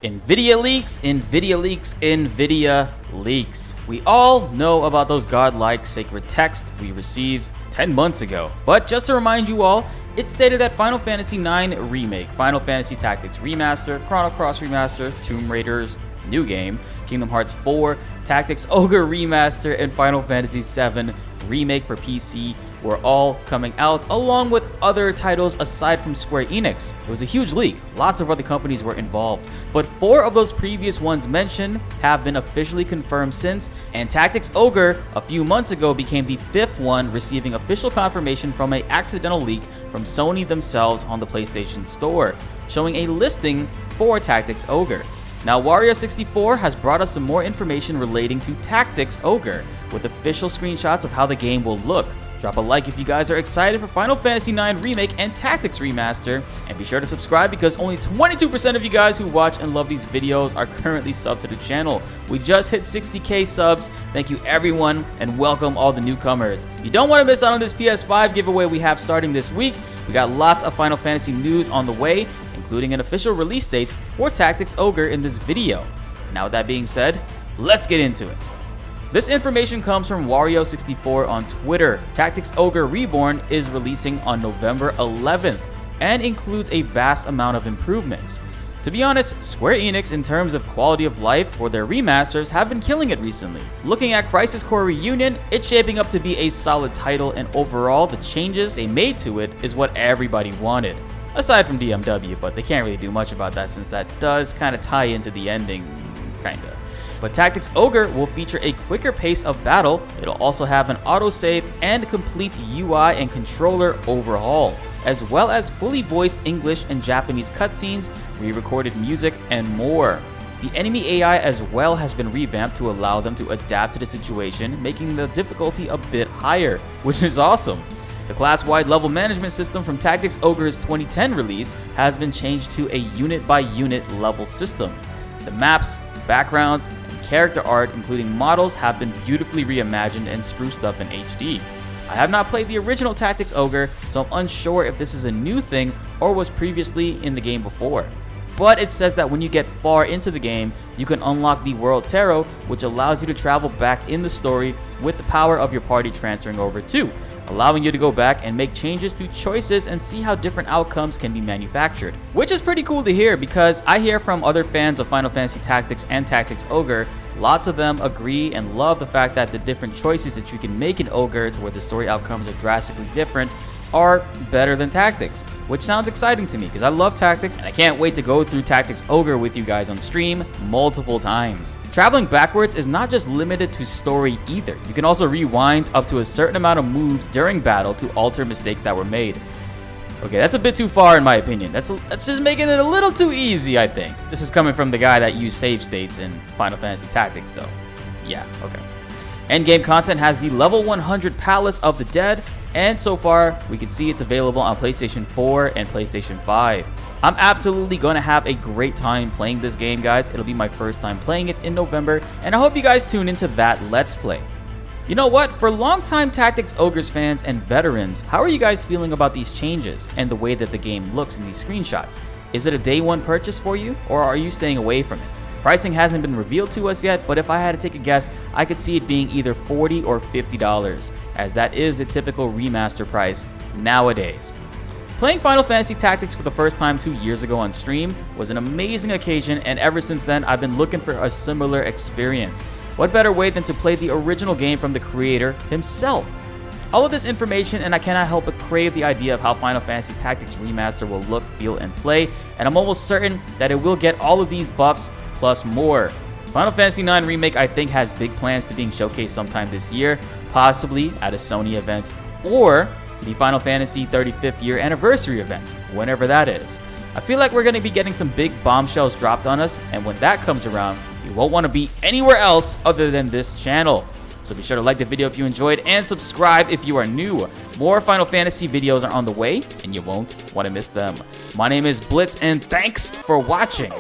Nvidia leaks, Nvidia leaks, Nvidia leaks. We all know about those godlike sacred texts we received 10 months ago. But just to remind you all, it stated that Final Fantasy 9 Remake, Final Fantasy Tactics Remaster, Chrono Cross Remaster, Tomb Raiders, New Game, Kingdom Hearts 4, Tactics Ogre Remaster, and Final Fantasy 7 Remake for PC were all coming out, along with other titles aside from Square Enix. It was a huge leak. Lots of other companies were involved, but 4 of those previous ones mentioned have been officially confirmed since, and Tactics Ogre a few months ago became the 5th one, receiving official confirmation from an accidental leak from Sony themselves on the PlayStation Store, showing a listing for Tactics Ogre. Now, Wario64 has brought us some more information relating to Tactics Ogre, with official screenshots of how the game will look. Drop a like if you guys are excited for Final Fantasy 9 Remake and Tactics Remaster, and be sure to subscribe because only 22% of you guys who watch and love these videos are currently subbed to the channel. We just hit 60k subs. Thank you everyone, and welcome all the newcomers. You don't want to miss out on this PS5 giveaway we have starting this week. We got lots of Final Fantasy news on the way, including an official release date for Tactics Ogre in this video. Now with that being said, let's get into it. This information comes from Wario64 on Twitter. Tactics Ogre Reborn is releasing on November 11th and includes a vast amount of improvements. To be honest, Square Enix in terms of quality of life for their remasters have been killing it recently. Looking at Crisis Core Reunion, it's shaping up to be a solid title, and overall the changes they made to it is what everybody wanted. Aside from DMW, but they can't really do much about that since that does kind of tie into the ending, kinda. But Tactics Ogre will feature a quicker pace of battle. It'll also have an autosave and complete UI and controller overhaul, as well as fully voiced English and Japanese cutscenes, re-recorded music, and more. The enemy AI as well has been revamped to allow them to adapt to the situation, making the difficulty a bit higher, which is awesome. The class-wide level management system from Tactics Ogre's 2010 release has been changed to a unit-by-unit level system. The maps, backgrounds, character art, including models, have been beautifully reimagined and spruced up in HD. I have not played the original Tactics Ogre, so I'm unsure if this is a new thing or was previously in the game before. But it says that when you get far into the game, you can unlock the World Tarot, which allows you to travel back in the story with the power of your party transferring over too, allowing you to go back and make changes to choices and see how different outcomes can be manufactured. Which is pretty cool to hear, because I hear from other fans of Final Fantasy Tactics and Tactics Ogre, lots of them agree and love the fact that the different choices that you can make in Ogre to where the story outcomes are drastically different are better than Tactics, which sounds exciting to me because I love Tactics and I can't wait to go through Tactics Ogre with you guys on stream multiple times. Traveling backwards is not just limited to story either. You can also rewind up to a certain amount of moves during battle to alter mistakes that were made. Okay, that's a bit too far in my opinion. That's just making it a little too easy, I think. This is coming from the guy that used save states in Final Fantasy Tactics though. Yeah, okay. Endgame content has the level 100 Palace of the Dead, and so far we can see it's available on PlayStation 4 and PlayStation 5. I'm absolutely going to have a great time playing this game, guys. It'll be my first time playing it in November, and I hope you guys tune into that Let's Play. You know what? For longtime Tactics Ogres fans and veterans, how are you guys feeling about these changes and the way that the game looks in these screenshots? Is it a day one purchase for you, or are you staying away from it? Pricing hasn't been revealed to us yet, but if I had to take a guess, I could see it being either $40 or $50, as that is the typical remaster price nowadays. Playing Final Fantasy Tactics for the first time 2 years ago on stream was an amazing occasion, and ever since then I've been looking for a similar experience. What better way than to play the original game from the creator himself? All of this information, and I cannot help but crave the idea of how Final Fantasy Tactics Remaster will look, feel, and play, and I'm almost certain that it will get all of these buffs plus more. Final Fantasy 9 Remake, I think, has big plans to being showcased sometime this year, possibly at a Sony event, or the Final Fantasy 35th year anniversary event, whenever that is. I feel like we're going to be getting some big bombshells dropped on us, and when that comes around, you won't want to be anywhere else other than this channel. So be sure to like the video if you enjoyed, and subscribe if you are new. More Final Fantasy videos are on the way, and you won't want to miss them. My name is BltzZ, and thanks for watching.